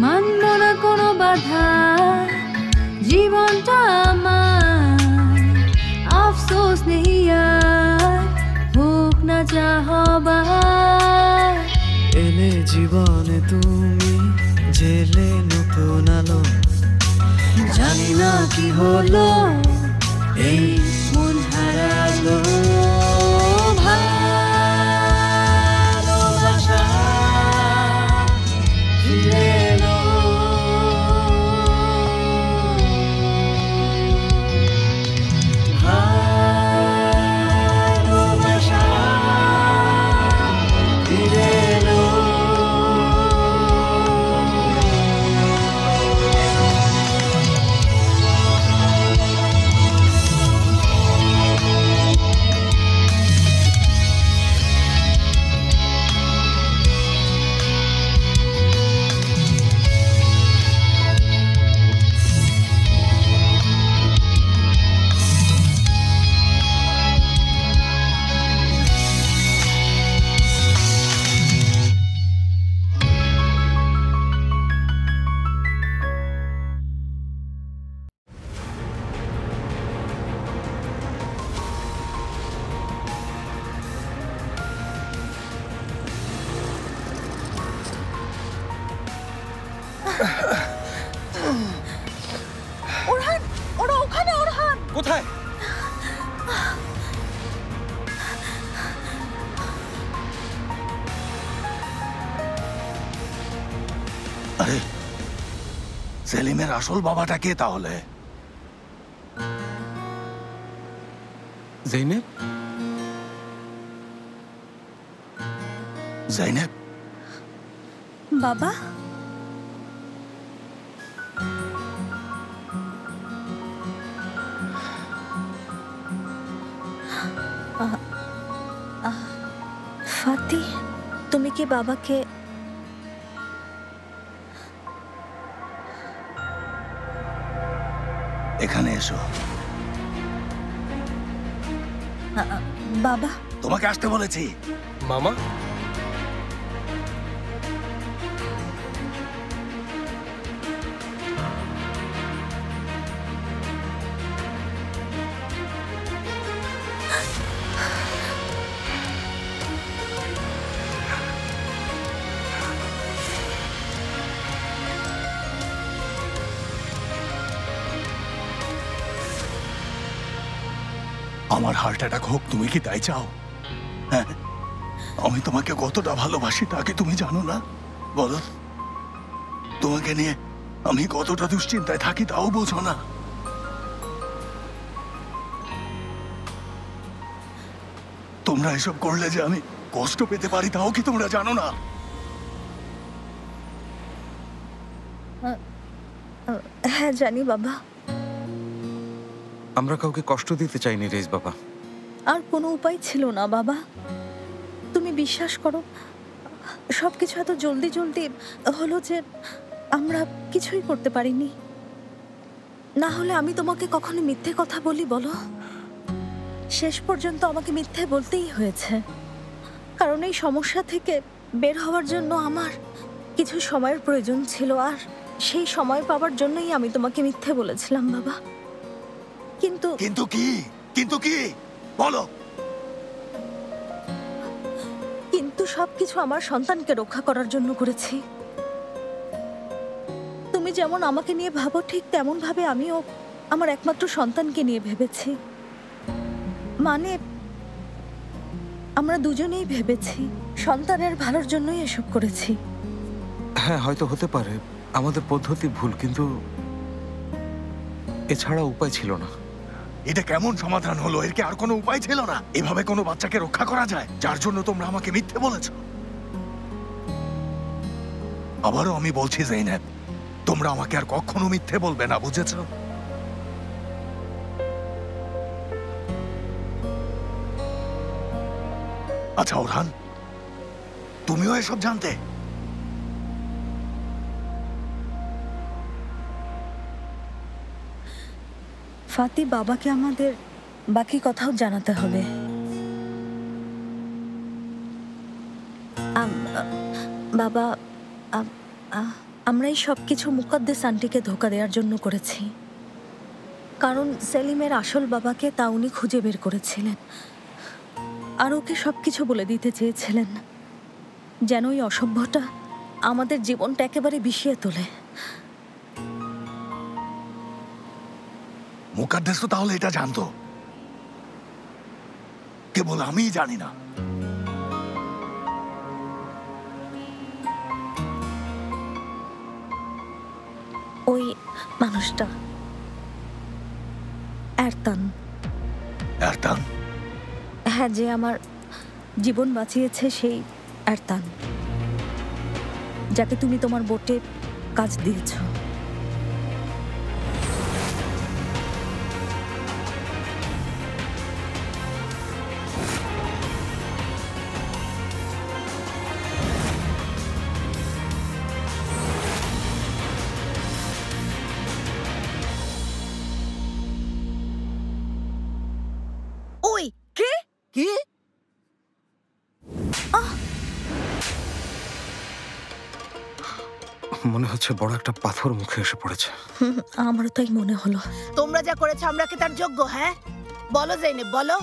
মানব না কোনো বাধা, জীবনটা আমার আফসোস নেই আর, হোক না যা হবার। এলে জীবনে তুমি, জেলে নতুন আলো, জানি না কি হলো এই মন হারালো। ভালোবাসা ফিরে এলো, ভালোবাসা ফিরে এলো। ওরহান, ওরা ওখানে। ওরহান কোথায়? আরে সেলিমের আসল বাবাটা কে তাহলে? জৈনেব? জৈনেব বাবা, ফাতি, তুমি কি বাবাকে? এখানে এসো। বাবা, তোমাকে আসতে বলেছি। মামা? আমার হার্ট অ্যাটাক হোক, তুমি কি তাই চাও? হ্যাঁ, আমি তোমাকে কতটা ভালোবাসি তা কি তুমি জানো না? বলো, তোমাকে নিয়ে আমি কতটা দুশ্চিন্তায় থাকি তাও বোঝো না? তোমরা এসব করলে যে আমি কষ্ট পেতে পারি তাও কি তোমরা জানো না? হ্যাঁ জানি বাবা। আমরা কাউকে কষ্ট দিতে চাইনি রেজ বাবা। আর কোনো উপায় ছিল না বাবা। তুমি বিশ্বাস করো, সবকিছু এত জলদি জলদি হলো যে আমরা কিছুই করতে পারিনি। না হলে আমি তোমাকে কখনো মিথ্যে কথা বলি বলো? শেষ পর্যন্ত আমাকে মিথ্যে বলতেই হয়েছে, কারণ এই সমস্যা থেকে বের হওয়ার জন্য আমার কিছু সময়ের প্রয়োজন ছিল, আর সেই সময় পাওয়ার জন্যই আমি তোমাকে মিথ্যে বলেছিলাম বাবা। কিন্তু কিন্তু কি বলো? কিন্তু সবকিছু আমার সন্তানকে রক্ষা করার জন্য করেছি। তুমি যেমন আমাকে নিয়ে ভাবো ঠিক তেমন ভাবে আমিও আমার একমাত্র সন্তানকে নিয়ে ভেবেছি। মানে আমরা দুজনেই ভেবেছি সন্তানের ভালোর জন্যই এসব করেছি। হ্যাঁ, হয়তো হতে পারে আমাদের পদ্ধতি ভুল, কিন্তু এছাড়া উপায় ছিল না। এটা কেমন সমাধান হলো? এর কি আর কোনো উপায় ছিল না? এভাবে কোনো বাচ্চাকে রক্ষা করা যায় যার জন্য তোমরা আমাকে মিথ্যে বলেছ? আবারও আমি বলছি জৈনেব, তোমরা আমাকে আর কখনো মিথ্যে বলবে না, বুঝেছো? আচ্ছা ওরহান, তুমিও এসব জানতে? ফাতি, বাবাকে আমাদের বাকি কথাও জানাতে হবে। বাবা, আমরা এই সব কিছু মুকদ্দেস আন্টিকে ধোকা দেওয়ার জন্য করেছি, কারণ সেলিমের আসল বাবাকে তা উনি খুঁজে বের করেছিলেন আর ওকে সবকিছু বলে দিতে চেয়েছিলেন, যেন ওই অসভ্যটা আমাদের জীবনটা একেবারে বিষিয়ে তোলে। মুকাদ্দেস তো তাহলে এটা জানতো, কেবল আমিই জানি না। ওই মানুষটা এরতান, এরতান? হ্যাঁ, যে আমার জীবন বাঁচিয়েছে সেই এরতান, যাকে তুমি তোমার বোটে কাজ দিয়েছ। ওই কে? কি? মনে হচ্ছে বড় একটা পাথর মুখে এসে পড়েছে। আমারও তাই মনে হলো। তোমরা যা করেছো আমরা কি তার যোগ্য? হ্যাঁ বলো জেনেব, বলো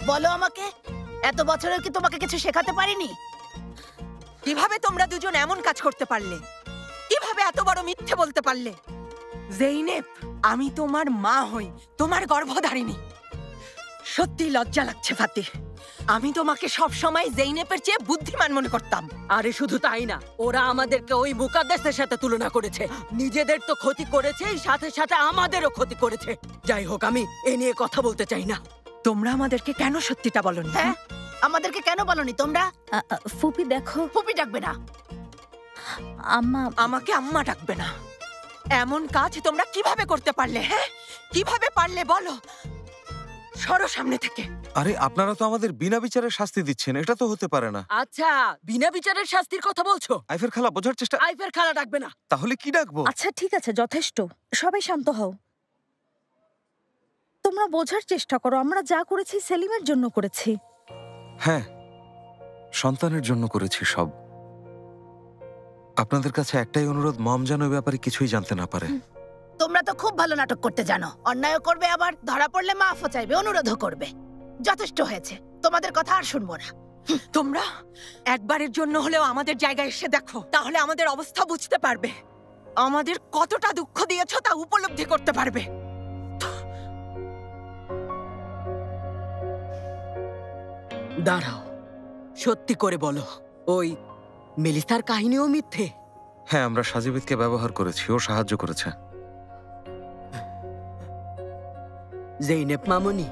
বলো আমাকে। এত বছরেও কি তোমাকে কিছু শেখাতে পারিনি? কিভাবে তোমরা দুজন এমন কাজ করতে পারলে? কিভাবে এত বড় মিথ্যে বলতে পারলে? জেইনেব, আমি তোমার মা হই, তোমার গর্ভধারিণী। সত্যি লজ্জা লাগছে ফাতি। আমি তোমাকে সব সময় জেইনেবের চেয়ে বুদ্ধিমান মনে করতাম। আরে শুধু তাই না, ওরা আমাদেরকে ওই মুকাদ্দেসের সাথে তুলনা করেছে। নিজেদের তো ক্ষতি করেছে, সাথে সাথে আমাদেরও ক্ষতি করেছে। যাই হোক, আমি এ নিয়ে কথা বলতে চাই না। তোমরা আমাদেরকে কেন সত্যিটা বলনি? হ্যাঁ, আমাদেরকে কেন বলনি তোমরা? ফুপি দেখো, ফুপি ডাকবে না, আম্মা। আমাকে আম্মা ডাকবে না। এমন কাজ তোমরা কিভাবে করতে পারলে? হ্যাঁ, কিভাবে পারলে বলো? সরো সামনে থেকে। আরে আপনারা তো আমাদের বিনা বিচারে শাস্তি দিচ্ছেন, এটা তো হতে পারে না। আচ্ছা, বিনা বিচারের শাস্তির কথা বলছো? আইফের খালা বোঝার চেষ্টা। আইফের খালা ডাকবে না। তাহলে কি ডাকবো? আচ্ছা ঠিক আছে, যথেষ্ট। সবাই শান্ত হও। তোমরা বোঝার চেষ্টা করো, আমরা যা করেছি সেলিমের জন্য করেছি। হ্যাঁ, সন্তানের জন্য করেছি সব। আপনাদের কাছে একটাই অনুরোধ, মম যেন ওই ব্যাপারে কিছুই জানতে না পারে। তোমরা তো খুব ভালো নাটক করতে জানো। অন্যায় করবে, আবার ধরা পড়লে মাফও চাইবে, অনুরোধও করবে। যথেষ্ট হয়েছে, তোমাদের কথা আর শুনবো না। তোমরা একবারের জন্য হলেও আমাদের জায়গায় এসে দেখো, তাহলে আমাদের অবস্থা বুঝতে পারবে। আমাদের কতটা দুঃখ দিয়েছো তা উপলব্ধি করতে পারবে। দাঁড়াও, সত্যি করে বলো, ওই মেলিসার কাহিনীও মিথ্যে? হ্যাঁ, আমরা সাজিবিদকে ব্যবহার করেছি, ও সাহায্য করেছে। জেইনেব মামুনি,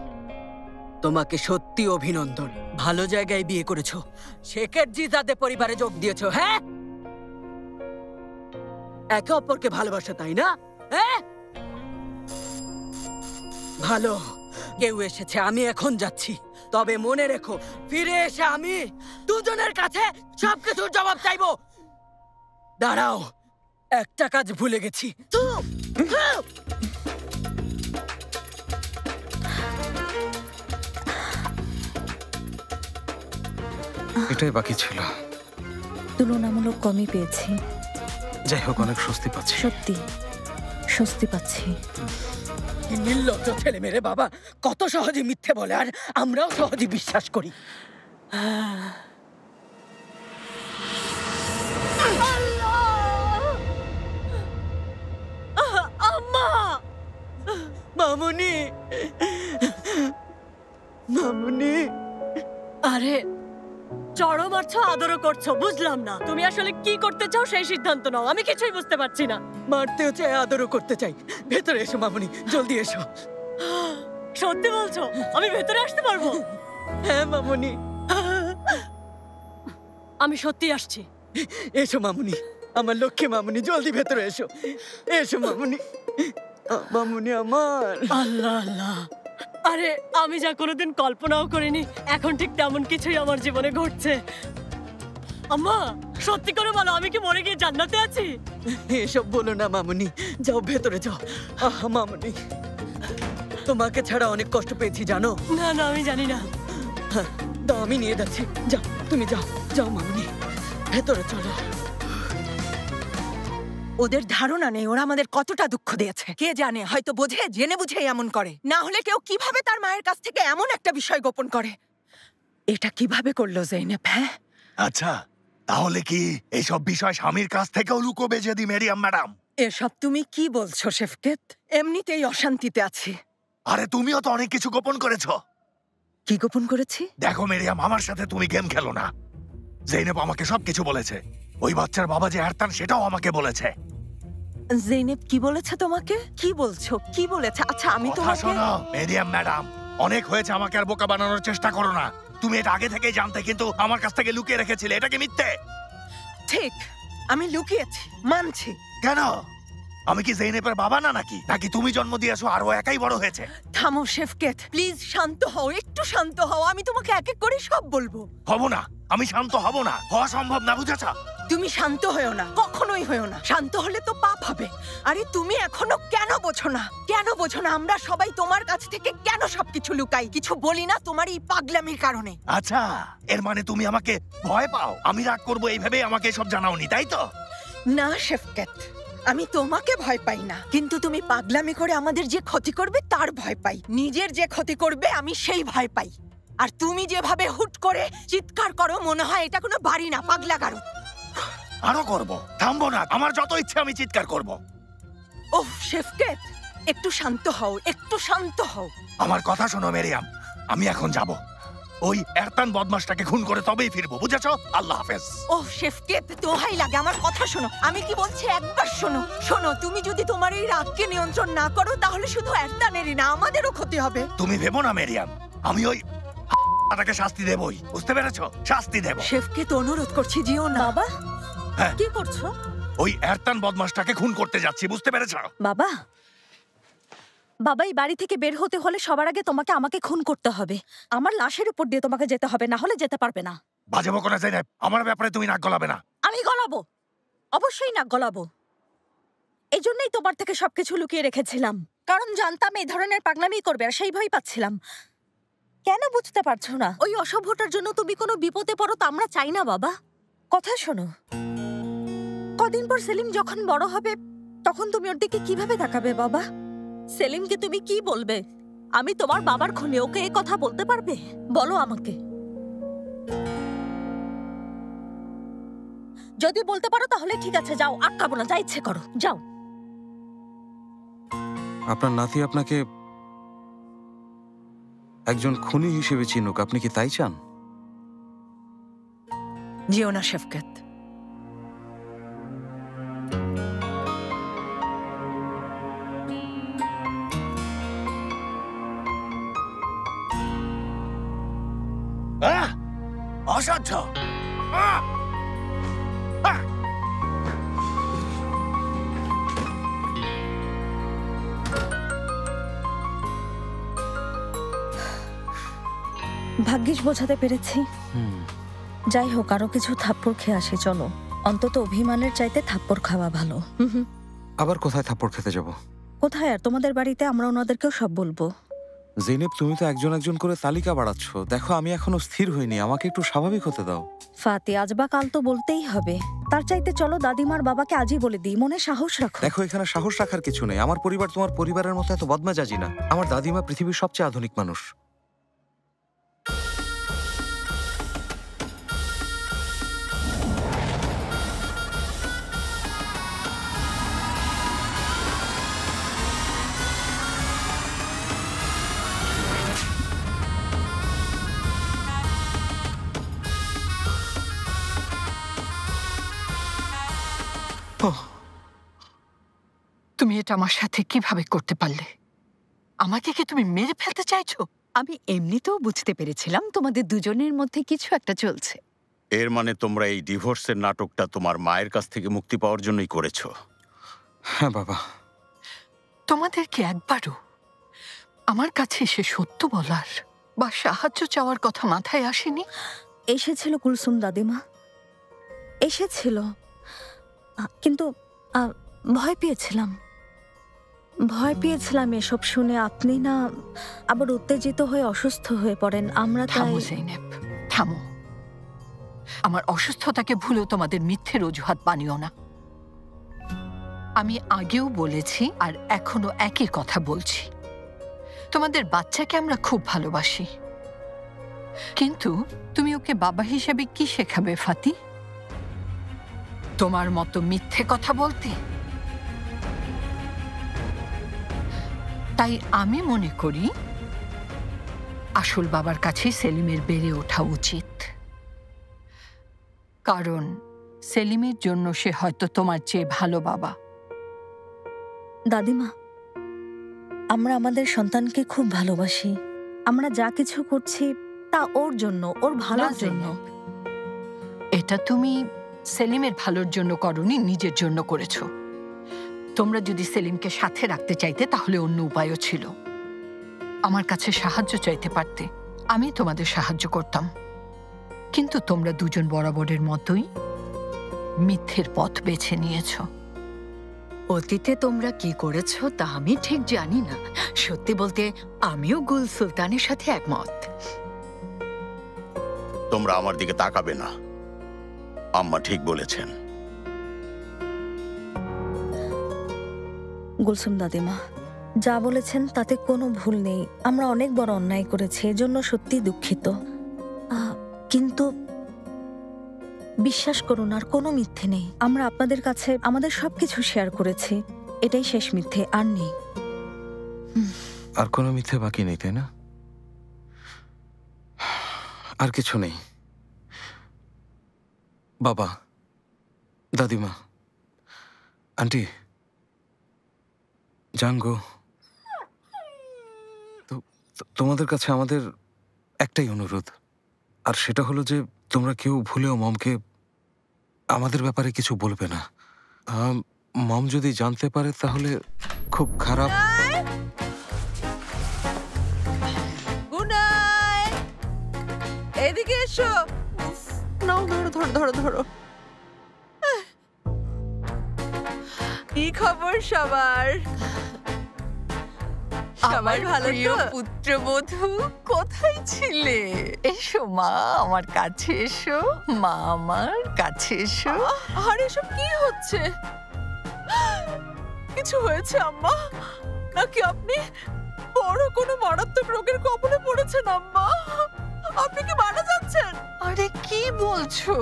তোমাকে সত্যি অভিনন্দন। ভালো জায়গায় বিয়ে করেছো, শেখের জিজাদে পরিবারে যোগ দিয়েছো। হ্যাঁ, একে অপরকে ভালোবাসো, তাই না? হ্যাঁ, ভালো। কেউ এসেছে, আমি এখন যাচ্ছি। তবে মনে রেখো, ফিরে এসে আমি দুজনের কাছে সবকিছুর জবাব চাইবো। দাঁড়াও, একটা কাজ ভুলে গেছি। এটাই বাকি ছিল। তুলনামূলক কমই পেয়েছি। যাই হোক, অনেক স্বস্তি পাচ্ছি। সত্যি স্বস্তি পাচ্ছি। নির্লজ্জ ছেলে মেরে বাবা, কত সহজে মিথ্যে বলে, আর আমরাও সহজে বিশ্বাস করি। আম্মা, মামুনি, মামুনি। আরে চড়ো মারছো, আদরও করছো, বুঝলাম না তুমি আসলে কি করতে চাও সেই সিদ্ধান্ত নাও। আমি কিছুই বুঝতে পারছি না। মারতেও চাই, আদরও করতে চাই। ভেতরে এসো মামুনি, জলদি এসো। সত্যি বলছো? আমি ভেতরে আসতে পারবো? হ্যাঁ মামুনি, আমি সত্যি আসছি। এসো মামুনি, আমার লক্ষ্মী মামুনি, জলদি ভেতরে এসো। এসো মামুনি, মামুনি আমার। আল্লাহ আল্লাহ, আরে আমি যা কোনোদিন কল্পনাও করিনি, এখন ঠিক তেমন কিছুই আমার জীবনে ঘটছে। আম্মা, সত্যি করে বলো, আমি কি মরে গিয়ে জান্নাতে আছি? এসব বলো না মামুনি, যাও ভেতরে যাও। আহা মামুনি, তোমাকে ছাড়া অনেক কষ্ট পেয়েছি জানো। না না, আমি জানি না। দাও, আমি নিয়ে যাচ্ছি। যাও, তুমি যাও, যাও মামুনি, ভেতরে চলো। ওদের ধারণা নেই ওরা আমাদের কতটা দুঃখ দিয়েছে। কে জানে, হয়তো বোঝে, জেনে বুঝে এমন করে। না হলে কেউ কিভাবে তার মায়ের কাছ থেকে এমন একটা বিষয় গোপন করে? এটা কিভাবে করলো জৈনেব? হ্যাঁ, আচ্ছা, তাহলে কি এইসব বিষয় স্বামীর কাছ থেকেও লুকোবে যদি মেরিয়াম ম্যাডাম? এসব তুমি কি বলছো শেফকেত? এমনিতেই অশান্তিতে আছি। আরে তুমিও তো অনেক কিছু গোপন করেছো। কি গোপন করেছি? দেখো মেরিয়াম, আমার সাথে তুমি গেম খেলো না। জৈনেব আমাকে সবকিছু বলেছে। ওই বাচ্চার বাবা যে এরতান সেটাও আমাকে বলেছে। জৈনেব কি বলেছে তোমাকে? কি বলছো? কি বলেছে? আচ্ছা আমি কথা তোমাকে শোনো মেরিয়াম ম্যাডাম, অনেক হয়েছে, আমাকে আর বোকা বানানোর চেষ্টা করো না। তুমি এটা আগে থেকেই জানতে, কিন্তু আমার কাছ থেকে লুকিয়ে রেখেছিলে। এটা কি মিথ্যে? ঠিক, আমি লুকিয়েছি, মানছি। কেন? আমি কি জৈনেবের বাবা না নাকি? নাকি তুমি জন্ম দিয়েছো আর ও একাই বড় হয়েছে? থামো শেফকেত, প্লিজ শান্ত হও, একটু শান্ত হও। আমি তোমাকে এক এক করে সব বলবো। হব না, আমি শান্ত হব না, হওয়া সম্ভব না, বুঝেছ? তুমি শান্ত হয়েও না, কখনোই হয়েও না। শান্ত হলে তো পাপ হবে। আরে তুমি এখনো কেন বোঝো না? কেন বোঝো না আমরা সবাই তোমার কাছ থেকে কেন সবকিছু লুকাই? কিছু বলি না তোমার এই পাগলামির কারণে। আচ্ছা, এর মানে তুমি আমাকে ভয় পাও? আমি রাগ করবো এইভাবে আমাকে সব জানাওনি, তাই তো? না শেফকেত, আমি তোমাকে ভয় পাই না, কিন্তু তুমি পাগলামি করে আমাদের যে ক্ষতি করবে তার ভয় পাই। নিজের যে ক্ষতি করবে আমি সেই ভয় পাই। আর তুমি যেভাবে হুট করে চিৎকার করো, মনে হয় এটা কোনো বাড়ি না, পাগলা গারো। আরো করব, থামবো না, আমার যত ইচ্ছে আমি চিৎকার করব। ওহ শেফকেত, একটু শান্ত হও, একটু শান্ত হও। আমার কথা শোনো মেরিয়াম, আমি এখন যাব। ওই এরতান বদমাশটাকে খুন করে তবেই ফিরবো, বুঝেছো? আল্লাহ হাফেজ। ওহ শেফকেত, দোহাই লাগে, আমার কথা শোনো। আমি কি বলছি একবার শোনো। শোনো, তুমি যদি তোমার এই রাগকে নিয়ন্ত্রণ না করো তাহলে শুধু এরতানেরই না, আমাদেরও ক্ষতি হবে। তুমি ভেবো না মেরিয়াম, আমি ওই তাকে শাস্তি দেবই, বুঝতে পেরেছো? শাস্তি দেব। শেফকেত অনুরোধ করছি, যেও না। বাবা, হ্যাঁ। কি করছো? ওই এরতান বদমাশটাকে খুন করতে যাচ্ছি, বুঝতে পেরেছো? বাবা, বাবা, এই বাড়ি থেকে বের হতে হলে সবার আগে তোমাকে আমাকে খুন করতে হবে। আমার লাশের উপর দিয়ে তোমাকে যেতে হবে, না হলে যেতে পারবে না। বাজে বকো না জৈনেব, আমার ব্যাপারে তুমি নাক গলাবে না। আমি গলাবো, অবশ্যই নাক গলাবো। এই জন্যই তোমার থেকে সবকিছু লুকিয়ে রেখেছিলাম, কারণ জানতাম এই ধরনের পাগলামি করবে, আর সেই ভয় পাচ্ছিলাম। কেন বুঝতে পারছো না? ওই অসভ্যটার জন্য তুমি কোনো বিপদে পড়ো তা আমরা চাই না বাবা। কথা শোনো, কদিন পর সেলিম যখন বড় হবে তখন তুমি ওর দিকে কিভাবে তাকাবে বাবা? সেলিমকে তুমি কি বলবে? আমি তোমার বাবার খুনি, ওকে এই কথা বলতে পারবে? বলো আমাকে। যদি বলতে পারো তাহলে ঠিক আছে, যাও, আটকাবো না, যা ইচ্ছে করো, যাও। আপনার নাতি আপনাকে একজন খুনি হিসেবে চিনুক, আপনি কি তাই চান? যেও না শেফকেত। অসাধ্য। ভাগ্যিস বোঝাতে পেরেছি। যাই হোক, আরো কিছু থাপ্পড় খেয়ে আসি, চলো। অন্তত অভিমানের চাইতে থাপ্পড় খাওয়া ভালো। আবার কোথায় থাপ্পড় খেতে যাব? কোথায় আর, তোমাদের বাড়িতে। আমরা ওনাদেরকেও সব বলবো। জৈনেব, তুমি তো একজন একজন করে তালিকা বাড়াচ্ছ। দেখো, আমি এখনো স্থির হইনি, আমাকে একটু স্বাভাবিক হতে দাও। ফাতি, আজ বা কাল তো বলতেই হবে। তার চাইতে চলো দাদিমার বাবাকে আজই বলে দিই, মনে সাহস রাখো। দেখো, এখানে সাহস রাখার কিছু নেই। আমার পরিবার তোমার পরিবারের মতো এত বদমেজাজি না। আমার দাদিমা পৃথিবীর সবচেয়ে আধুনিক মানুষ। তুমি এটা আমার সাথে কিভাবে করতে পারলে? আমাকে কি তুমি মেরে ফেলতে চাইছো? আমি এমনিতেও বুঝতে পেরেছিলাম তোমাদের দুজনের মধ্যে কিছু একটা চলছে। এর মানে তোমরা এই ডিভোর্সের নাটকটা তোমার মায়ের কাছ থেকে মুক্তি পাওয়ার জন্যই করেছো? হ্যাঁ বাবা। তোমাদের কি একবারও আমার কাছে এসে সত্য বলার বা সাহায্য চাওয়ার কথা মাথায় আসেনি? এসেছিল কুলসুম দাদিমা, এসেছিল, কিন্তু ভয় পেয়েছিলাম। এসব শুনে আপনি না আবার উত্তেজিত হয়ে অসুস্থ হয়ে পড়েন। আমরা থামো জৈনেব, থামো। আমার অসুস্থতাকে ভুলেও তোমাদের মিথ্যের অজুহাত বানিও না। আমি আগেও বলেছি আর এখনো একই কথা বলছি, তোমাদের বাচ্চাকে আমরা খুব ভালোবাসি, কিন্তু তুমি ওকে বাবা হিসেবে কি শেখাবে ফাতি? তোমার মতো মিথ্যে কথা বলতে? তাই আমি মনে করি আসল বাবার কাছে সেলিমের বেড়ে ওঠা উচিত, কারণ সেলিমের জন্য সে হয়তো তোমার চেয়ে ভালো বাবা। দাদিমা, আমরা আমাদের সন্তানকে খুব ভালোবাসি। আমরা যা কিছু করছি তা ওর জন্য, ওর ভালোর জন্য। এটা তুমি সেলিমের ভালোর জন্য করনি, নিজের জন্য করেছো। তোমরা যদি সেলিমকে সাথে রাখতে চাইতে তাহলে অন্য উপায়ও ছিল। আমার কাছে সাহায্য চাইতে পারতে, আমি তোমাদের সাহায্য করতাম, কিন্তু তোমরা দুজন বরাবরের মতোই মিথ্যের পথ বেছে নিয়েছো। অতীতে তোমরা কি করেছো তা আমি ঠিক জানি না। সত্যি বলতে আমিও গুল সুলতানের সাথে একমত। তোমরা আমার দিকে তাকাবে না, আম্মা ঠিক বলেছেন। গুলসুম দাদিমা, যা বলেছেন তাতে কোনো ভুল নেই। আমরা অনেক বড় অন্যায় করেছি, এজন্য সত্যি দুঃখিত। কিন্তু বিশ্বাস করুন, আর কোনো মিথ্যে নেই। আমরা আপনাদের কাছে আমাদের সবকিছু শেয়ার করেছি, এটাই শেষ মিথ্যে, আর নেই। আর কোনো মিথ্যে বাকি নেই, তাই না? আর কিছু নেই। বাবা, দাদিমা, আন্টি, জাঙ্গো, তোমাদের কাছে আমাদের একটাই অনুরোধ, আর সেটা হলো যে তোমরা কেউ ভুলেও মমকে আমাদের ব্যাপারে কিছু বলবে না। মম যদি জানতে পারে তাহলে খুব খারাপ। এদিকে এসো। নাও, ধরো ধরো ধরো ধরো। কি খবর সবার? সবাই ভালো তো? পুত্রবধূ কোথায় ছিলে? এসো মা, আমার কাছে এসো। মা, আমার কাছে এসো। আর এসব কি হচ্ছে? কিছু হয়েছে আম্মা? নাকি আপনি বড় কোনো মারাত্মক রোগের কবলে পড়েছেন আম্মা? আপনি কি মারা যাচ্ছেন? আরে কি বলছো?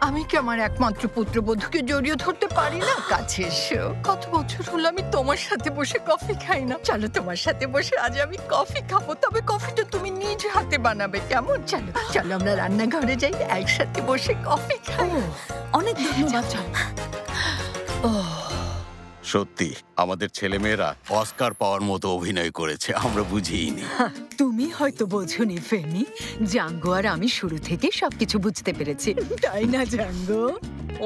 আমি কি আমার একমাত্র পুত্রবধূকে জড়িয়ে ধরতে পারি না? কাছে এসো। কত বছর হলো আমি তোমার সাথে বসে কফি খাই না। চলো তোমার সাথে বসে আজ আমি কফি খাবো, তবে কফিটা তুমি নিজ হাতে বানাবে, কেমন? চলো চলো আমরা রান্নাঘরে যাই, একসাথে বসে কফি খাই। অনেক ধন্যবাদ। সত্যি আমাদের ছেলেমেয়েরা অস্কার পাওয়ার মতো অভিনয় করেছে, আমরা বুঝিনি। তুমি হয়তো বোঝোনি ফেমি, জাঙ্গো আর আমি শুরু থেকে সবকিছু বুঝতে পেরেছি, তাই না জাঙ্গো?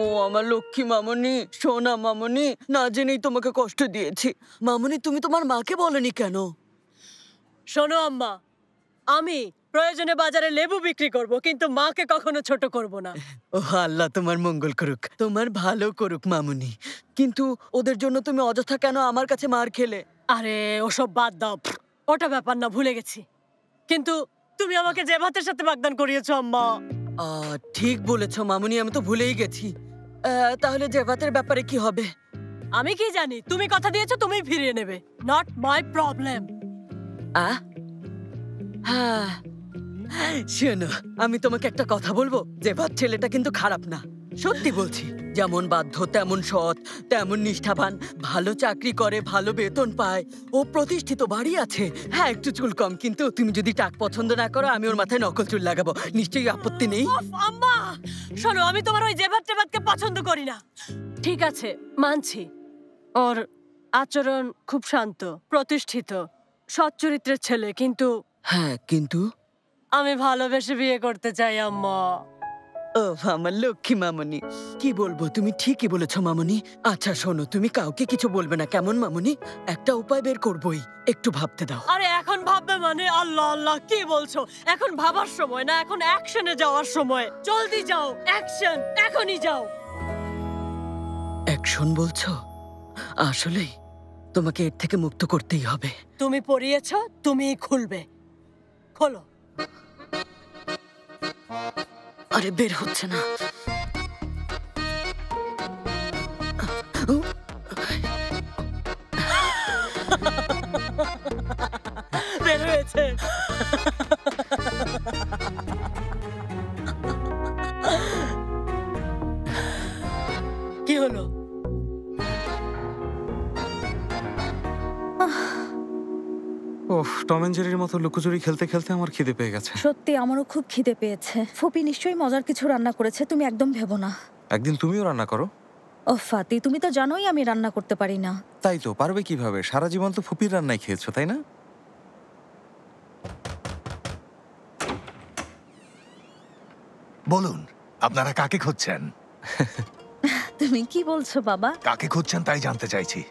ও আমার লক্ষ্মী মামনি, সোনা মামনি, না জেনেই তোমাকে কষ্ট দিয়েছি। মামনি, তুমি তোমার মাকে বলনি কেন? শোনো আম্মা, আমি প্রয়োজনে বাজারে লেবু বিক্রি করব, কিন্তু মাকে কখনো ছোট করব না। ও আল্লাহ তোমার মঙ্গল করুক, তোমার ভালো করুক মামুনি। কিন্তু ওদের জন্য তুমি অযথা কেন আমার কাছে মার খেলে? আরে ওসব বাদ দাও, ওটা ব্যাপার না, ভুলে গেছি। কিন্তু তুমি আমাকে যে ভাতের সাথে বাগদান করিয়েছো আম্মা। ঠিক বলেছো মামুনি, আমি তো ভুলেই গেছি। তাহলে জেভাতের ব্যাপারে কি হবে? আমি কি জানি, তুমি কথা দিয়েছো তুমি ফিরিয়ে নেবে, নট মাই প্রবলেম। হ্যাঁ, শোনো, আমি তোমাকে একটা কথা বলবো, জেভাত ছেলেটা কিন্তু খারাপ না, সত্যি বলছি। যেমন বাধ্য তেমন সৎ, তেমন নিষ্ঠাবান, ভালো চাকরি করে, ভালো বেতন পায়, ও প্রতিষ্ঠিত বাড়ি আছে। হ্যাঁ, একটু চুল কম, কিন্তু তুমি যদি টাক পছন্দ না করো আমি ওর মাথায় নকল চুল লাগাবো, নিশ্চয়ই আপত্তি নেই? আম্মা শোনো, আমি তোমার ওই জেভাত টেভাতকে পছন্দ করি না। ঠিক আছে, মানছি ওর আচরণ খুব শান্ত, প্রতিষ্ঠিত, সৎ চরিত্রের ছেলে, কিন্তু হ্যাঁ, কিন্তু আমি ভালোবেসে বিয়ে করতে চাই আম্মা। ও আমার লক্ষ্মী মামনি, কি বলবো, তুমি ঠিকই বলেছো মামনি। আচ্ছা শোনো, তুমি কাউকে কিছু বলবে না, কেমন মামনি? একটা উপায় বের করবোই, একটু ভাবতে দাও। আরে এখন ভাববে মানে? আল্লাহ আল্লাহ, কি বলছো? এখন ভাবার সময় না, এখন অ্যাকশনে যাওয়ার সময়। জলদি যাও, অ্যাকশন, এখনই যাও। অ্যাকশন বলছো? আসলেই তোমাকে এর থেকে মুক্ত করতেই হবে। তুমি পড়িয়েছো, তুমি খুলবে, খোলো। আরে বের হচ্ছে না। কি হলো? ওহ, টম এন্ড জেরির মতো লুকোচুরি খেলতে খেলতে আমার খিদে পেয়ে গেছে। সত্যি আমারও খুব খিদে পেয়েছে। ফুপি নিশ্চয়ই মজার কিছু রান্না করেছে, তুমি একদম ভেবো না। একদিন তুমিও রান্না করো। ও ফাতি, তুমি তো জানোই আমি রান্না করতে পারি না। তাই তো, পারবে কিভাবে? সারা জীবন তো ফুপির রান্নাই খেয়েছো, তাই না? বলুন, আপনারা কাকে খুঁজছেন? তুমি কি বলছো বাবা? কাকে খুঁজছেন তাই জানতে চাইছি।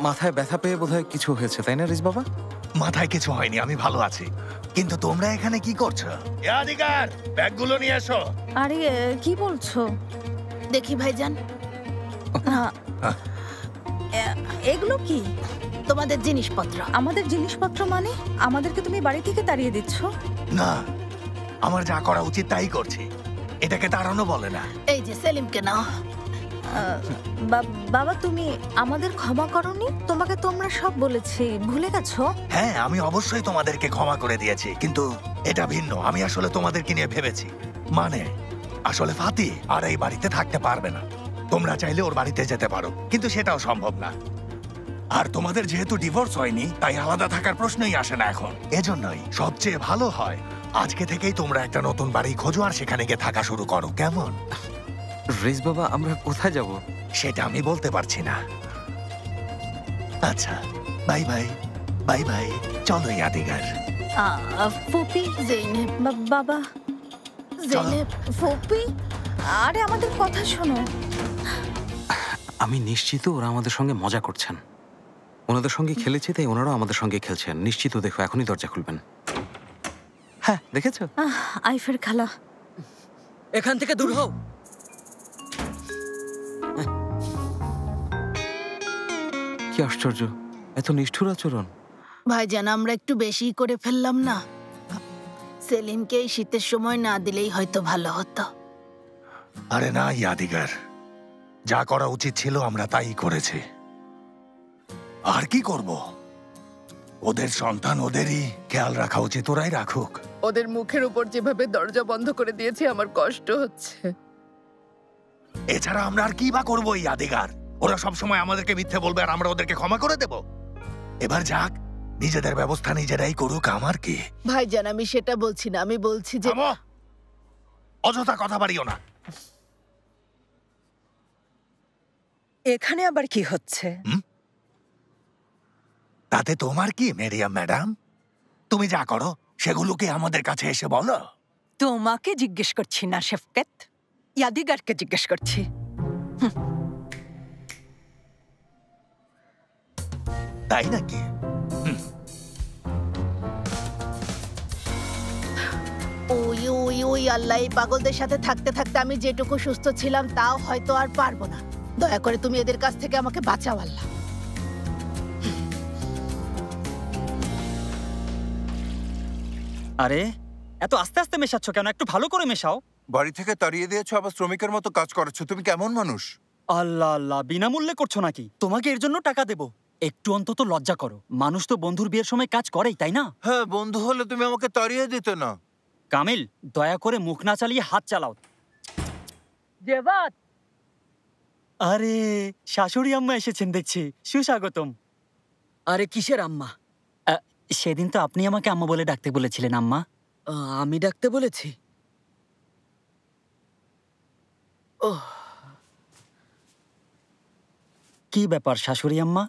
মাথায় ব্যথা পেয়ে বোধহয় কিছু হয়েছে, তাই না রিজ বাবা? মাথায় কিছু হয়নি, আমি ভালো আছি। কিন্তু তোমরা এখানে কি করছো? ইয়াদিগার, ব্যাগগুলো নিয়ে এসো। আরে কি বলছো? দেখি ভাইজান, এগুলো কি? তোমাদের জিনিসপত্র। আমাদের জিনিসপত্র মানে? আমাদেরকে তুমি বাড়ি থেকে তাড়িয়ে দিচ্ছ? না, আমার যা করা উচিত তাই করছি। এটাকে তাড়ানো বলে না। এই যে সেলিমকে নাও। বাবা, তুমি আমাদের ক্ষমা করনি? তোমাকে তোমরা সব বলেছি, ভুলে গেছো? হ্যাঁ, আমি অবশ্যই তোমাদেরকে ক্ষমা করে দিয়েছি, কিন্তু এটা ভিন্ন। আমি আসলে তোমাদেরকে নিয়ে ভেবেছি। মানে আসলে ফাতি আর এই বাড়িতে থাকতে পারবে না। তোমরা চাইলে ওর বাড়িতে যেতে পারো, কিন্তু সেটাও সম্ভব না। আর তোমাদের যেহেতু ডিভোর্স হয়নি, তাই আলাদা থাকার প্রশ্নই আসে না এখন। এজন্যই সবচেয়ে ভালো হয় আজকে থেকেই তোমরা একটা নতুন বাড়ি খোঁজো আর সেখানে গিয়ে থাকা শুরু করো। কেমন? রিজ বাবা, আমরা কোথায় যাব? সেটা আমি বলতে পারছি না। আচ্ছা, বাই বাই। বাই বাই, চলো ইয়াদিগার। ফুপি, জেনেব, বাবা, জেনেব, ফুপি, আরে আমাদের কথা শোনো। আমি নিশ্চিত ওরা আমাদের সঙ্গে মজা করছেন। ওনাদের সঙ্গে খেলেছি তাই ওনারাও আমাদের সঙ্গে খেলছেন। নিশ্চিত দেখো এখনই দরজা খুলবেন। হ্যাঁ, দেখেছো? আইফের খালা, এখান থেকে দূর হও। কি আশ্চর্য, এত নিষ্ঠুর আচরণ। ভাইজান, আমরা একটু বেশি করে ফেললাম না? সেলিমকে এই শীতের সময় না দিলেই হয়তো ভালো হতো। আরে না ইয়াদিগার, যা করা উচিত ছিল আমরা তাই করেছি। আর কি করব? ওদের সন্তান ওদেরই খেয়াল রাখা উচিত, ওরাই রাখুক। ওদের মুখের উপর যেভাবে দরজা বন্ধ করে দিয়েছে আমার কষ্ট হচ্ছে। এছাড়া আমরা আর কি বা করবো ইয়াদিগার? ওরা সবসময় আমাদেরকে মিথ্যে বলবে আর আমরা ওদেরকে ক্ষমা করে দেব। এবার যাক, নিজেদের ব্যবস্থা নিজেরাই করুক, আমার কি। ভাইজান, আমি সেটা বলছি না, আমি বলছি যে অযথা কথা বাড়িও না। এখানে আবার কি হচ্ছে? তাতে তোমার কি মেরিয়াম ম্যাডাম? তুমি যা করো সেগুলোকে আমাদের কাছে এসে বলো। তোমাকে জিজ্ঞেস করছি না শেফকেত, ইয়াদিগারকে জিজ্ঞেস করছি। তাই নাকি? ওই ওই ওই আল্লাহ, এই পাগলদের সাথে থাকতে থাকতে আমি যেটুকু সুস্থ ছিলাম তাও হয়তো আর পারবো না। দয়া করে তুমি এদের কাছ থেকে আমাকে বাঁচাও আল্লাহ। আরে এত আস্তে আস্তে মেশাচ্ছ কেন? একটু ভালো করে মেশাও। বাড়ি থেকে তাড়িয়ে দিয়েছো, আবার শ্রমিকের মতো কাজ করাচ্ছ। তুমি কেমন মানুষ? আল্লাহ আল্লাহ, বিনামূল্যে করছো নাকি? তোমাকে এর জন্য টাকা দেবো? একটু অন্তত লজ্জা করো। মানুষ তো বন্ধুর বিয়ের সময় কাজ করেই, তাই না? হ্যাঁ, বন্ধু হলে তুমি আমাকে তাড়িয়ে দিতে না। কামিল, দয়া করে মুখ না চালিয়ে হাত চালাও। জেবাত, আরে শাশুড়ি আম্মা এসেছেন দেখছি, সুস্বাগতম। আরে কিসের আম্মা? সেদিন তো আপনি আমাকে আম্মা বলে ডাকতে বলেছিলেন। আম্মা? আমি ডাকতে বলেছি? কি ব্যাপার শাশুড়ি আম্মা,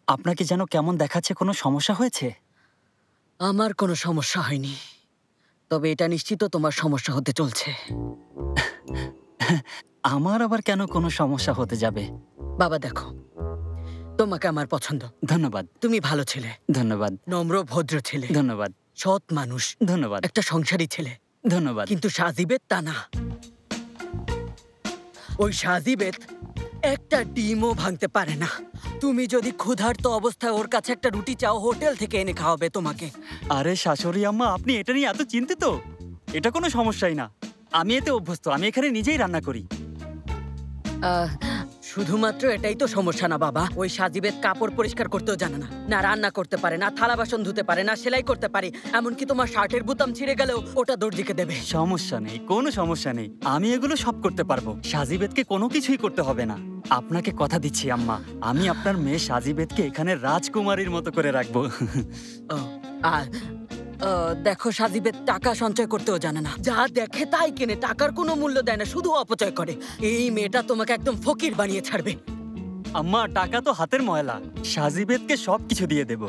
আপনাকে যেন কেমন দেখাচ্ছে? কোনো সমস্যা হয়েছে? আমার কোনো সমস্যা হয়নি, তবে এটা নিশ্চিত তোমার সমস্যা হতে চলছে। আমার আবার কেন কোনো সমস্যা হতে যাবে? বাবা দেখো, তোমাকে আমার পছন্দ। ধন্যবাদ। তুমি ভালো ছেলে। ধন্যবাদ। নম্র ভদ্র ছেলে। ধন্যবাদ। সৎ মানুষ। ধন্যবাদ। একটা সংসারী ছেলে। ধন্যবাদ। কিন্তু সাজিবেদ তা না। ওই সাজিবেদ একটা ডিমও ভাঙতে পারে না। তুমি যদি ক্ষুধার্ত অবস্থায় ওর কাছে একটা রুটি চাও, হোটেল থেকে এনে খাওয়াবে তোমাকে। আরে শাশুড়ি আম্মা, আপনি এটা নিয়ে এত চিন্তিত? এটা কোনো সমস্যাই না, আমি এতে অভ্যস্ত। আমি এখানে নিজেই রান্না করি। শুধুমাত্র এটাই তো সমস্যা না বাবা, ওই সাজিবেদ কাপড় পরিষ্কার করতেও জানে না, না রান্না করতে পারে, না থালা বাসন ধুতে পারে, না সেলাই করতে পারে, এমনকি তোমার শার্টের বোতাম ছিঁড়ে গেলেও ওটা দর্জিকে দেবে। সমস্যা নেই, কোনো সমস্যা নেই, আমি এগুলো সব করতে পারবো। সাজিবেদকে কোনো কিছুই করতে হবে না। আপনাকে কথা দিচ্ছি আম্মা, আমি আপনার মেয়ে সাজিবেদকে এখানে রাজকুমারীর মতো করে রাখবো। আর দেখো, সাজিবেদ টাকা সঞ্চয় করতেও জানে না, যা দেখে তাই কেনে, টাকার কোনো মূল্য দেয় না, শুধু অপচয় করে। এই মেয়েটা তোমাকে একদম ফকির বানিয়ে ছাড়বে। আম্মা, টাকা তো হাতের ময়লা, সাজিবেদকে সবকিছু দিয়ে দেব।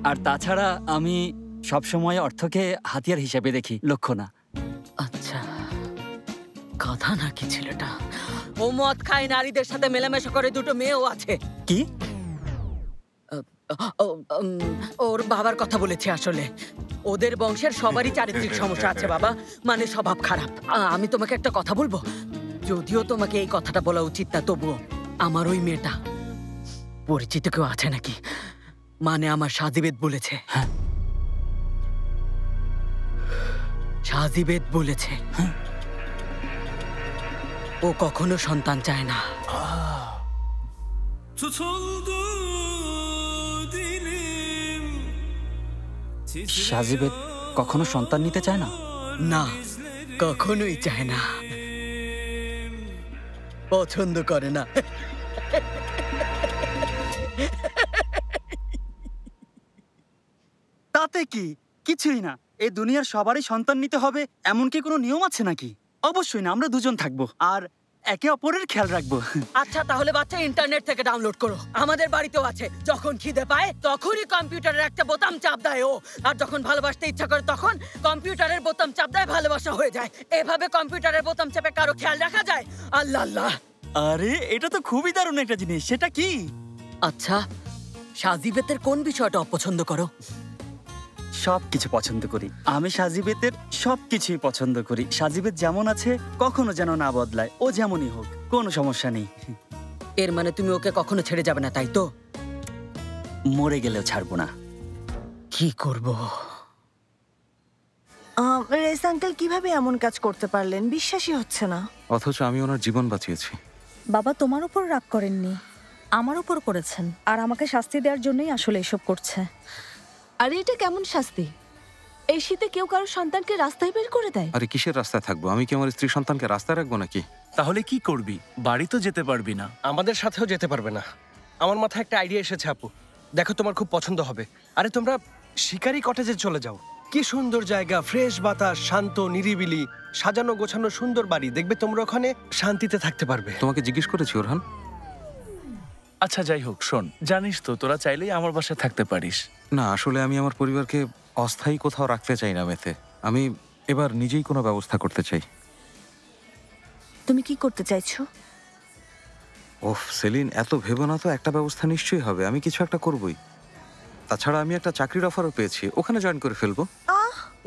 আর তাছাড়া আমি সবসময় অর্থকে হাতিয়ার হিসেবে দেখি, লক্ষ্য না। আচ্ছা, কথা নাকি ছেলেটা? ও মদ খায়, নারীদের সাথে মেলামেশা করে, দুটো মেয়েও আছে। কি? ওর বাবার কথা বলেছে। আসলে ওদের বংশের সবারই চারিত্রিক সমস্যা আছে বাবা, মানে স্বভাব খারাপ। আমি তোমাকে একটা কথা বলবো, যদিও তোমাকে এই কথাটা বলা উচিত না, তবুও আমার ওই মেয়েটা পরিচিত কেউ আছে নাকি? মানে আমার সাজিবেদ বলেছে। সাজিবেদ বলেছে ও কখনো সন্তান চায় না। সাজিবেদ কখনো সন্তান নিতে চায় না? না, কখনোই চায় না, পছন্দ করে না। তাতে কি? কিছুই না। এই দুনিয়ার সবারই সন্তান নিতে হবে এমন কি কোনো নিয়ম আছে নাকি? অবশ্যই না, আমরা দুজন থাকবো আর একে অপরের খেয়াল রাখবো। আচ্ছা, তাহলে বাচ্চা ইন্টারনেট থেকে ডাউনলোড করো। আমাদের বাড়িতেও আছে, যখন খিদে পায় তখনই কম্পিউটারের একটা বোতাম চাপ দেয় ও, আর যখন ভালোবাসতে ইচ্ছা করে তখন কম্পিউটারের বোতাম চাপ দেয়, ভালোবাসা হয়ে যায়। এভাবে কম্পিউটারের বোতাম চাপে কারো খেয়াল রাখা যায়? আল্লাহ আল্লাহ। আরে এটা তো খুবই দারুণ একটা জিনিস, সেটা কি? আচ্ছা, সাজিবেতের কোন বিষয়টা অপছন্দ করো? সবকিছু পছন্দ করি আমি, সাজিবেতের সবকিছুই পছন্দ করি। সাজিবেত যেমন আছে কখনো যেন না বদলায়, ও যেমনই হোক, কোনো সমস্যা নেই। এর মানে তুমি ওকে কখনো ছেড়ে যাবে না, তাই তো? মরে গেলেও ছাড়বো না। কি করব? রেস আঙ্কেল কিভাবে এমন কাজ করতে পারলেন? বিশ্বাসই হচ্ছে না। অথচ আমি ওনার জীবন বাঁচিয়েছি। বাবা তোমার উপর রাগ করেননি, আমার উপর করেছেন, আর আমাকে শাস্তি দেওয়ার জন্যই আসলে এসব করছে। আরে এটা কেমন শাস্তি? এই শীতে কেউ কারো সন্তানকে রাস্তায় বের করে দেয়? আরে কিসের রাস্তায় থাকবো? আমি কি আমার স্ত্রী সন্তানকে রাস্তায় রাখবো নাকি? তাহলে কি করবি? বাড়ি তো যেতে পারবি না। আমাদের সাথেও যেতে পারবে না। আমার মাথায় একটা আইডিয়া এসেছে আপু, দেখো তোমার খুব পছন্দ হবে। আরে তোমরা শিকারি কটেজে চলে যাও, কি সুন্দর জায়গা, ফ্রেশ বাতাস, শান্ত নিরিবিলি, সাজানো গোছানো সুন্দর বাড়ি, দেখবে তোমরা ওখানে শান্তিতে থাকতে পারবে। তোমাকে জিজ্ঞেস করেছি ওরহান। আচ্ছা যাই হোক, শোন, জানিস তো তোরা চাইলেই আমার বাসায় থাকতে পারিস। না, আসলে আমি আমার পরিবারকে অস্থায়ী কোথাও রাখতে চাই না মেতে। আমি এবার নিজেই কোনো ব্যবস্থা করতে চাই। তুমি কি করতে চাইছো? ওফ সেলিন, এত ভেবো না তো, একটা ব্যবস্থা নিশ্চয়ই হবে, আমি কিছু একটা করবই। তাছাড়া আমি একটা চাকরির অফারও পেয়েছি, ওখানে জয়েন করে ফেলবো।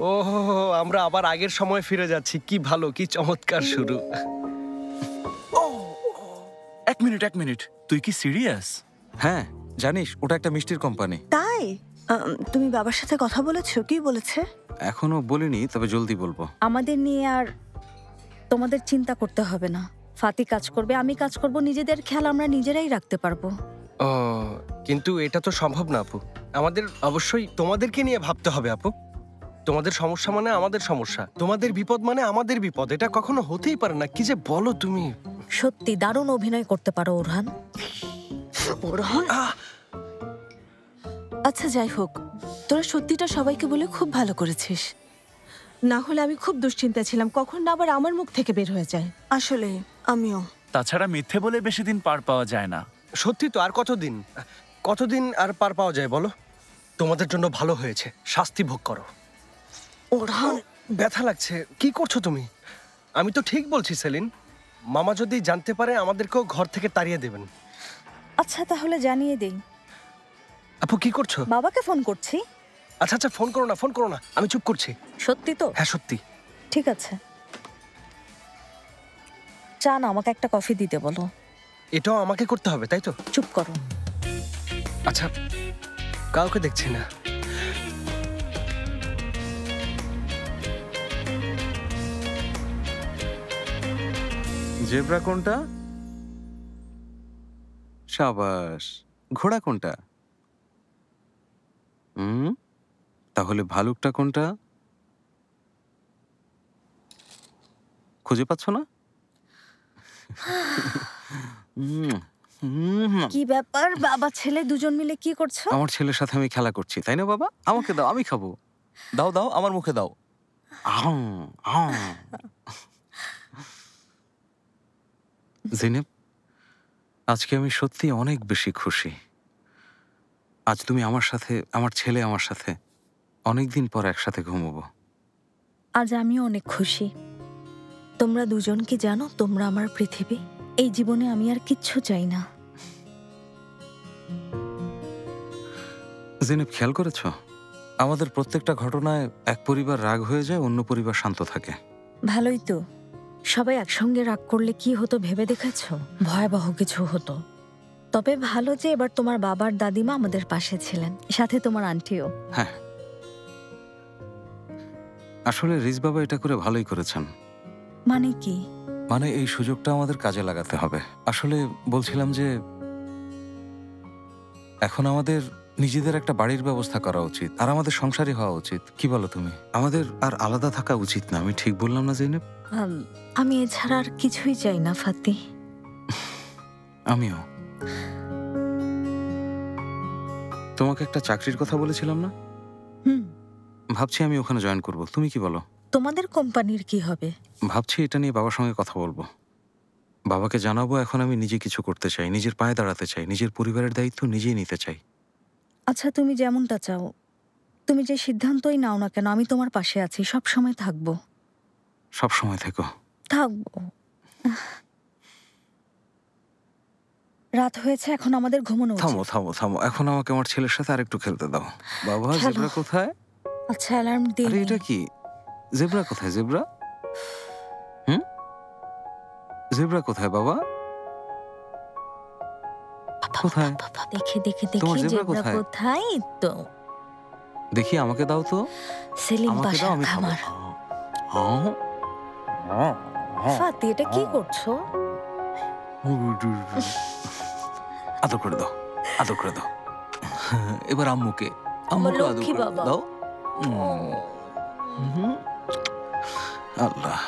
ওহো, আমরা আবার আগের সময় ফিরে যাচ্ছি, কি ভালো, কি চমৎকার শুরু। এক মিনিট, তুই কি সিরিয়াস? হ্যাঁ, জানিস ওটা একটা মিষ্টির কোম্পানি। তাই? তুমি বাবার সাথে কথা বলেছো? কি বলেছে? এখনো বলিনি, তবে জলদি বলবো। আমাদের নিয়ে আর তোমাদের চিন্তা করতে হবে না। ফাতি কাজ করবে, আমি কাজ করব, নিজেদের খেয়াল আমরা নিজেরাই রাখতে পারবো। ও, কিন্তু এটা তো সম্ভব না আপু। আমাদের অবশ্যই তোমাদেরকে নিয়ে ভাবতে হবে আপু। তোমাদের সমস্যা মানে আমাদের সমস্যা, তোমাদের বিপদ মানে আমাদের বিপদ, এটা কখনো হতেই পারে না। কি যে বলো তুমি! সত্যি দারুণ অভিনয় করতে পারো ওরহান। ওরহান? আচ্ছা যাই হোক, তোরা সত্যিটা সবাইকে বলে খুব ভালো করেছিস। না হলে আমি খুব দুশ্চিন্তা ছিলাম, কখন না আবার আমার মুখ থেকে বের হয়ে যায়। আসলে আমিও। তাছাড়া মিথ্যে বলে বেশি দিন পার পাওয়া যায় না। সত্যি তো, আর কতদিন আর পার পাওয়া যায় বলো? তোমাদের জন্য ভালো হয়েছে, শাস্তি ভোগ করো। ওরহান, ব্যথা লাগছে, কি করছো তুমি? আমি তো ঠিক বলছি সেলিন, মামা যদি জানতে পারে আমাদেরকেও ঘর থেকে তাড়িয়ে দেবেন। আচ্ছা তাহলে জানিয়ে দেই। আপু কি করছো? বাবাকে ফোন করছি। আচ্ছা ফোন করো না, আমি চুপ করছি। সত্যি তো? হ্যাঁ সত্যি। ঠিক আছে, চা না, আমাকে একটা কফি দিতে বলো। এটাও আমাকে করতে হবে তাই তো? চুপ করো। আচ্ছা, কাউকে দেখছি না। জেব্রা কোনটা? সাবাস। ঘোড়া কোনটা? তাহলে ভালুকটা কোনটা? খুঁজে পাচ্ছ না? কি ব্যাপার, বাবা ছেলে দুজন মিলে কি করছো? আমার ছেলের সাথে আমি খেলা করছি, তাই না বাবা? আমাকে দাও, আমি খাবো। দাও দাও, আমার মুখে দাও। জিনেব, আজকে আমি সত্যি অনেক বেশি খুশি। আজ তুমি আমার সাথে, আমার ছেলে আমার সাথে অনেকদিন পর একসাথে ঘুমোবো। আজ আমিও অনেক খুশি। তোমরা দুজন কি জানো, তোমরা আমার পৃথিবী। এই জীবনে আমি আর কিচ্ছু চাই না। জিনেব, খেয়াল করেছ আমাদের প্রত্যেকটা ঘটনায় এক পরিবার রাগ হয়ে যায়, অন্য পরিবার শান্ত থাকে। ভালোই তো। সবাই একসঙ্গে রাগ করলে কি হতো ভেবে দেখেছো? ভয়াবহ কিছু হতো। তবে ভালো যে এবার তোমার বাবার দাদিমা আমাদের পাশে ছিলেন, সাথে তোমার আন্টিও। হ্যাঁ, আসলে রিজ বাবা এটা করে ভালোই করেছেন। মানে কি? মানে এই সুযোগটা আমাদের কাজে লাগাতে হবে। আসলে বলছিলাম যে এখন আমাদের নিজেদের একটা বাড়ির ব্যবস্থা করা উচিত, আর আমাদের সংসারী হওয়া উচিত। কি বলো তুমি? আমাদের আর আলাদা থাকা উচিত না। আমি ঠিক বললাম না জিনেব? আমি এছাড়া আর কিছুই চাই না ফাতি। আমিও। তোমাকে একটা চাকরির কথা বলেছিলাম না? ভাবছি আমি ওখানে জয়েন করব। তুমি কি বলো? তোমাদের কোম্পানির কি হবে? ভাবছি এটা নিয়ে বাবার সঙ্গে কথা বলবো। বাবাকে জানাবো এখন আমি নিজে কিছু করতে চাই, নিজের পায়ে দাঁড়াতে চাই, নিজের পরিবারের দায়িত্ব নিজেই নিতে চাই। আচ্ছা, তুমি যেমনটা চাও, তুমি যে সিদ্ধান্তই নাও না কেন, আমি তোমার পাশে আছি, সব সময় থাকবো। সব সময় থেকো। থাকবো। রাত হয়েছে, এখন আমাদের ঘুমানো উচিত। থামো থামো থামো, এখন আমাকে আমার ছেলের সাথে আরেকটু খেলতে দাও। বাবা, জেব্রা কোথায়? আচ্ছা, অ্যালার্ম দিয়ে। আরে এটা কি? জেব্রা কোথায়? জেব্রা জেব্রা কোথায় বাবা? কোথায়? দেখে দেখে দেখে তোমার জেব্রা জেব্রা কোথায়? তো দেখি, আমাকে দাও তো। সেলিম আমাকে পাশা দাও, আমি খাবো। ফাতি, এটা কি করছো? আদর করে দাও, আদর করে দাও। এবার আম্মুকে, আমার আম্মুকে আদর লক্ষ্মী করে বাবা। দাও। আল্লাহ।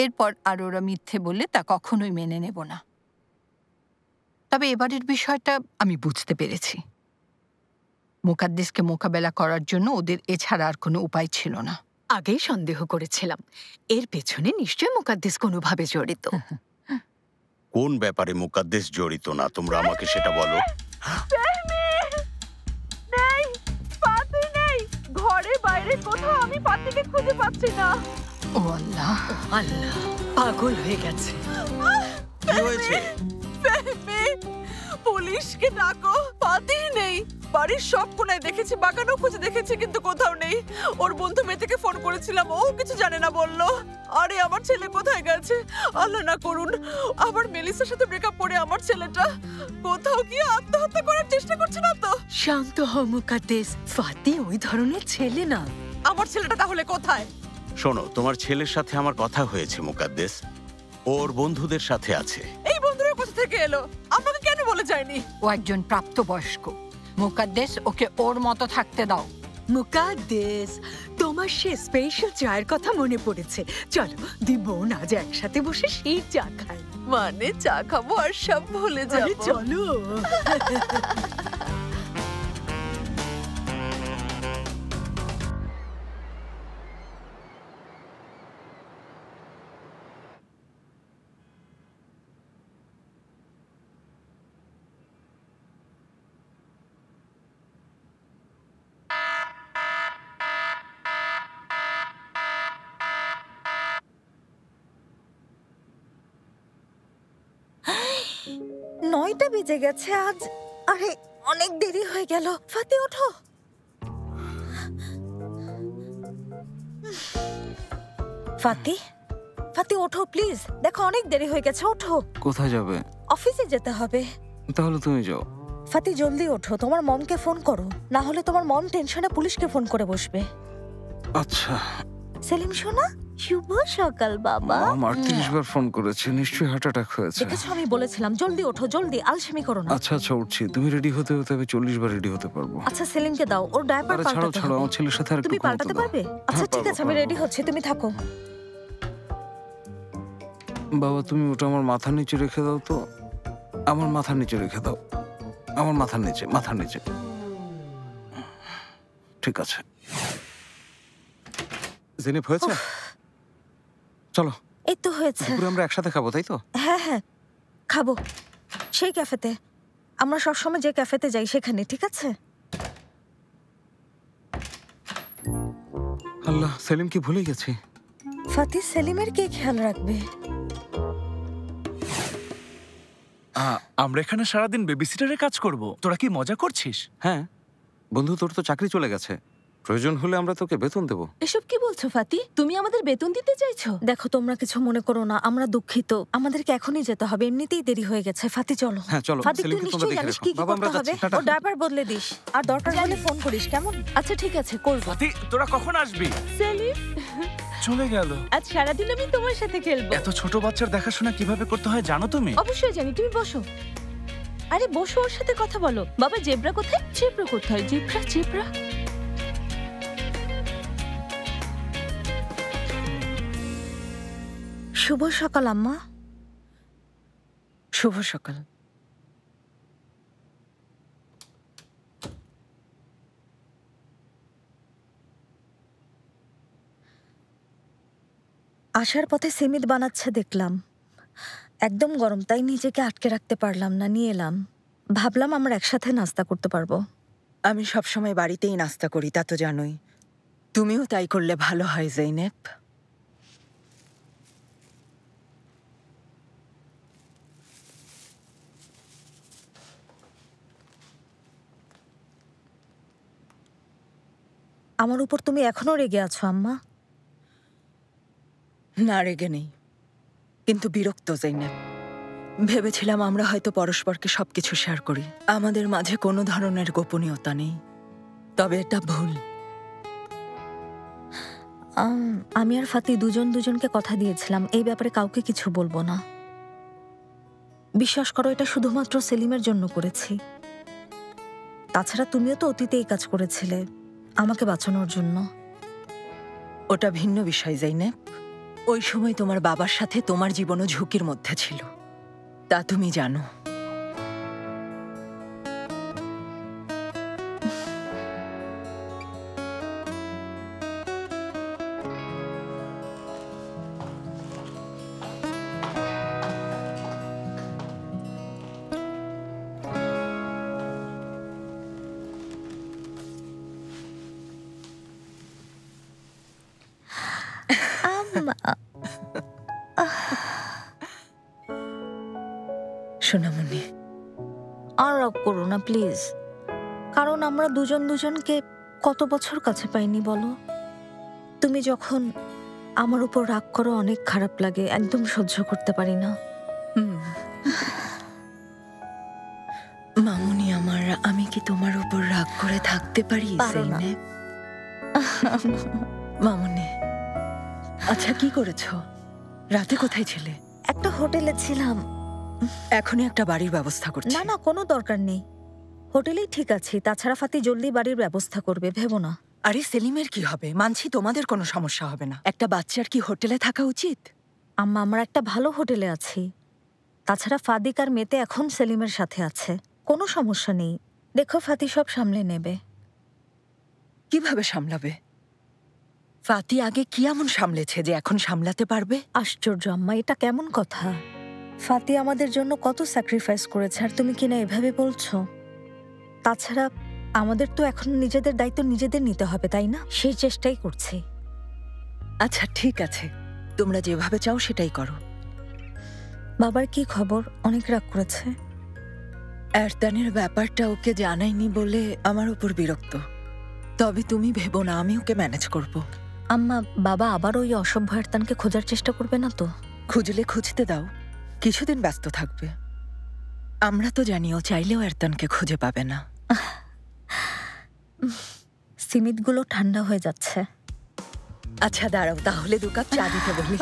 এরপর আর ওরা মিথ্যে বললে তা কখনোই মেনে নেব না। তবে এবারের বিষয়টা আমি বুঝতে পেরেছি। মুকাদ্দেসকে মোকাবেলা করার জন্য ওদের এছাড়া আর কোনো উপায় ছিল না। আগেই সন্দেহ করেছিলাম এর পেছনে নিশ্চয় মুকাদ্দেস কোনোভাবে জড়িত। কোন ব্যাপারে মুকাদ্দেস জড়িত না, তোমরা আমাকে সেটা বলো। নেই, পাতি নেই, ঘরে বাইরে কোথাও আমি পাতিকে খুঁজে পাচ্ছি না। ও আল্লাহ, আল্লাহ, পাগল হয়ে গেছে। কি হয়েছে? পুলিশকে ডাকো। পাতি নেই, বাড়ির সব কোনায় দেখেছি, বাগানও খুঁজে দেখেছি, কিন্তু কোথাও নেই। ওর বন্ধু মেয়েকে ফোন করেছিলাম, ও কিছু জানে না বললো। আরে আমার ছেলে কোথায় গেছে? আল্লাহ না করুন আবার মেলিসার সাথে ব্রেকআপ করে আমার ছেলেটা কোথাও গিয়ে আত্মহত্যা করার চেষ্টা করছে না তো? শান্ত হও মুকাদ্দেস, ফাতি ওই ধরনের ছেলে না। আমার ছেলেটা তাহলে কোথায়? শোনো, তোমার ছেলের সাথে আমার কথা হয়েছে মুকাদ্দেস, ওর বন্ধুদের সাথে আছে। এই বন্ধুরা কোথা থেকে এলো? আমাকে কেন বলে যায়নি? ও একজন প্রাপ্তবয়স্ক। মুকাদ্দেস, ওকে ওর মতো থাকতে দাও। মুকাদ্দেস, তোমার সে স্পেশাল চায়ের কথা মনে পড়েছে। চলো দিব না, আজ একসাথে বসে সেই চা খাই। মানে চা খাবো আর সব ভুলে যাবো। চলো। নয়টা বেজে গেছে আজ। আরে অনেক দেরি হয়ে গেল। ফাতি, ওঠো। ফাতি, ফাতি ওঠো প্লিজ। দেখো অনেক দেরি হয়ে গেছে, ওঠো। কোথায় যাবে? অফিসে যেতে হবে। তাহলে তুমি যাও। ফাতি জলদি ওঠো, তোমার মমকে ফোন করো, না হলে তোমার মম টেনশনে পুলিশকে ফোন করে বসবে। আচ্ছা। সেলিম শোনা, শুভ সকাল বাবা। মম 38 বার ফোন করেছে, নিশ্চয়ই হার্ট অ্যাটাক হয়েছে। দেখেছো আমি বলেছিলাম জলদি ওঠো, জলদি, আলসেমি করো না। আচ্ছা আচ্ছা উঠছি, তুমি রেডি হতে হতে আমি 40 বার রেডি হতে পারবো। আচ্ছা সেলিমকে দাও, ওর ডায়াপার আরে ছাড়ো পাল্টাতে ছাড়ো, হবে। আমার ছেলের সাথে আর একটু তুমি ঘুমোতে পাল্টাতে দাও। পারবে? আচ্ছা ঠিক আছে, আমি রেডি হচ্ছি, তুমি থাকো। বাবা তুমি ওটা আমার মাথার নিচে রেখে দাও তো, আমার মাথার নিচে রেখে দাও, আমার মাথার নিচে, মাথার নিচে। ঠিক আছে। জেনিফ হয়েছে? চলো। এই তো হয়েছে। দুপুরে আমরা একসাথে খাবো, তাই তো? হ্যাঁ হ্যাঁ খাবো, সেই ক্যাফেতে। আমরা সবসময় যে ক্যাফেতে যাই সেখানে, ঠিক আছে? আল্লাহ, সেলিম কি ভুলে গেছি। ফাতি সেলিমের কে খেয়াল রাখবে? আমরা এখানে সারাদিন বেবিসিটারের কাজ করব। তোরা কি মজা করছিস? হ্যাঁ বন্ধু, তোর তো চাকরি চলে গেছে, প্রয়োজন হলে আমরা তোকে বেতন দেবো। এসব কি বলছো ফাতি? তুমি আমাদের বেতন দিতে চাইছো? দেখো তোমরা কিছু মনে করো না, আমরা দুঃখিত। আমাদেরকে এখনই যেতে হবে, এমনিতেই দেরি হয়ে গেছে। ফাতি চলো। হ্যাঁ চলো। ফাতি তুই সেলিমকে তোমরা নিশ্চয়ই দেখে জানিস রেখো। কি কি বাবা আমরা করতে হবে। যাচ্ছি, টাটা। ও ডায়াপার বদলে দিস, আর দরকার হলে ফোন করিস, কেমন? আচ্ছা ঠিক আছে, করব। ফাতি তোরা কখন আসবি? সেলিম চলে গেল। আজ সারাদিন আমি তোমার সাথে খেলবো। এত ছোট বাচ্চার দেখাশোনা কিভাবে করতে হয় জানো তুমি? অবশ্যই জানি, তুমি বসো। আরে বসো, ওর সাথে কথা বলো। বাবা জেব্রা কোথায়? জেব্রা কোথায়? Zebra zebra. শুভ সকাল আম্মা। শুভ সকাল। আসার পথে সিমিত বানাচ্ছে দেখলাম, একদম গরম, তাই নিজেকে আটকে রাখতে পারলাম না, নিয়ে এলাম। ভাবলাম আমরা একসাথে নাস্তা করতে পারবো। আমি সবসময় বাড়িতেই নাস্তা করি, তা তো জানোই। তুমিও তাই করলে ভালো হয় জৈনেব। আমার উপর তুমি এখনো রেগে আছো আম্মা? না, রেগে নেই, কিন্তু বিরক্ত জৈনেব। ভেবেছিলাম আমরা হয়তো পরস্পরকে সবকিছু শেয়ার করি, আমাদের মাঝে কোনো ধরনের গোপনীয়তা নেই। তবে এটা ভুল। আমি আর ফাতি দুজনকে কথা দিয়েছিলাম এই ব্যাপারে কাউকে কিছু বলবো না। বিশ্বাস করো, এটা শুধুমাত্র সেলিমের জন্য করেছি। তাছাড়া তুমিও তো অতীতে এই কাজ করেছিলে আমাকে বাঁচানোর জন্য। ওটা ভিন্ন বিষয় জৈনেব। ওই সময় তোমার বাবার সাথে তোমার জীবনও ঝুঁকির মধ্যে ছিল, তা তুমি জানো। সোনামণি, আর রাগ করো না প্লিজ, কারণ আমরা দুজনকে কত বছর কাছে পাইনি বলো। তুমি যখন আমার উপর রাগ করো অনেক খারাপ লাগে, একদম সহ্য করতে পারি না। মামুনি আমার, আমি কি তোমার উপর রাগ করে থাকতে পারি? জৈনেব মামুনি, আচ্ছা কি করেছো? রাতে কোথায় ছিলে? একটা হোটেলে ছিলাম। এখনই একটা বাড়ির ব্যবস্থা করছি। না না, কোনো দরকার নেই, হোটেলেই ঠিক আছে। তাছাড়া ফাতি জলদি বাড়ির ব্যবস্থা করবে, ভেবো না। আরে সেলিমের কি হবে? মানছি তোমাদের কোনো সমস্যা হবে না, একটা বাচ্চার কি হোটেলে থাকা উচিত? আম্মা আমরা একটা ভালো হোটেলে আছি। তাছাড়া ফাদিক আর মেতে এখন সেলিমের সাথে আছে, কোনো সমস্যা নেই। দেখো ফাতি সব সামলে নেবে। কিভাবে সামলাবে? ফাতি আগে কি এমন সামলেছে যে এখন সামলাতে পারবে? আশ্চর্য আম্মা, এটা কেমন কথা? ফাতি আমাদের জন্য কত স্যাক্রিফাইস করেছে, আর তুমি কিনা এভাবে বলছো? তাছাড়া আমাদের তো এখন নিজেদের দায়িত্ব নিজেদের নিতে হবে, তাই না? সেই চেষ্টাই করছি। আচ্ছা ঠিক আছে, তোমরা যেভাবে চাও সেটাই করো। বাবার কি খবর? অনেক রাগ করেছে? এরতানের ব্যাপারটা ওকে জানাইনি বলে আমার উপর বিরক্ত। তবে তুমি ভেবো না, আমি ওকে ম্যানেজ করব। আম্মা, বাবা আবার ওই অসভ্য এরতানকে খোঁজার চেষ্টা করবে না তো? খুঁজলে খুঁজতে দাও, কিছুদিন ব্যস্ত থাকবে। আমরা তো জানি ও চাইলেও এরতানকে খুঁজে পাবে না। সিমিতগুলো ঠান্ডা হয়ে যাচ্ছে। আচ্ছা দাঁড়াও, তাহলে 2 কাপ চা দিতে বলি।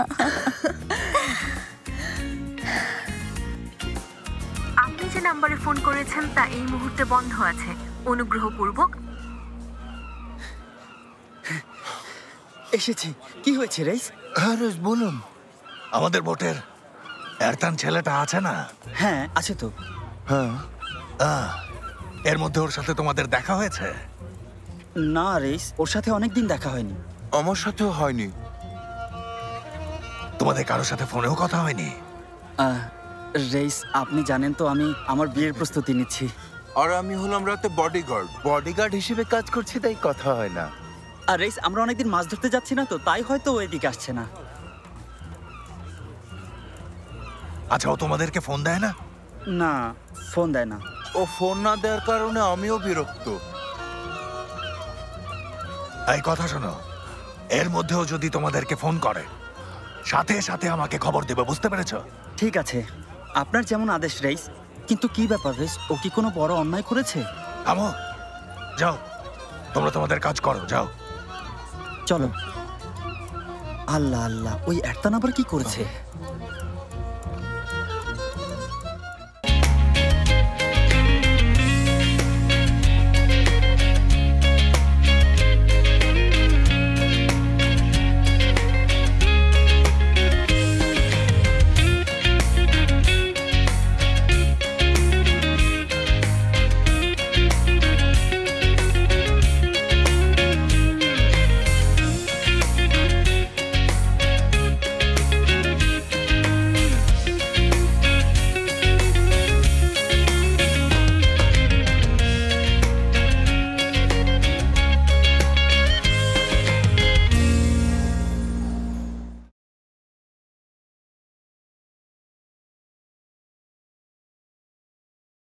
আপনি যে নাম্বারে ফোন করেছেন তা এই মুহূর্তে বন্ধ আছে, অনুগ্রহপূর্বক। এসেছি। কি হয়েছে রেস? হ্যাঁ রেস বলুন। আমাদের বোটের এরতান ছেলেটা আছে না? হ্যাঁ আছে তো। হ্যাঁ, এর মধ্যে ওর সাথে তোমাদের দেখা হয়েছে? না রেস, ওর সাথে অনেকদিন দেখা হয়নি। আমার সাথেও হয়নি। তোমাদের কারোর সাথে ফোনেও কথা হয়নি? রেস, আপনি জানেন তো আমি আমার বিয়ের প্রস্তুতি নিচ্ছি। আর আমি হলাম রাতে বডিগার্ড হিসেবে কাজ করছি, তাই কথা হয় না। আর রেস, আমরা অনেকদিন মাছ ধরতে যাচ্ছি না তো, তাই হয়তো ও এদিকে আসছে না। আচ্ছা, ও তোমাদেরকে ফোন দেয় না? না, ফোন দেয় না। ও ফোন না দেওয়ার কারণে আমিও বিরক্ত। এই কথা শোনো, এর মধ্যেও যদি তোমাদেরকে ফোন করে সাথে সাথে আমাকে খবর দেবে, বুঝতে পেরেছো? ঠিক আছে, আপনার যেমন আদেশ রেস। কিন্তু কি ব্যাপার রেস, ও কি কোনো বড় অন্যায় করেছে? থামো, যাও, তোমরা তোমাদের কাজ করো, যাও। চলো। আল্লাহ আল্লাহ, ওই এরতান আবার কি করেছে?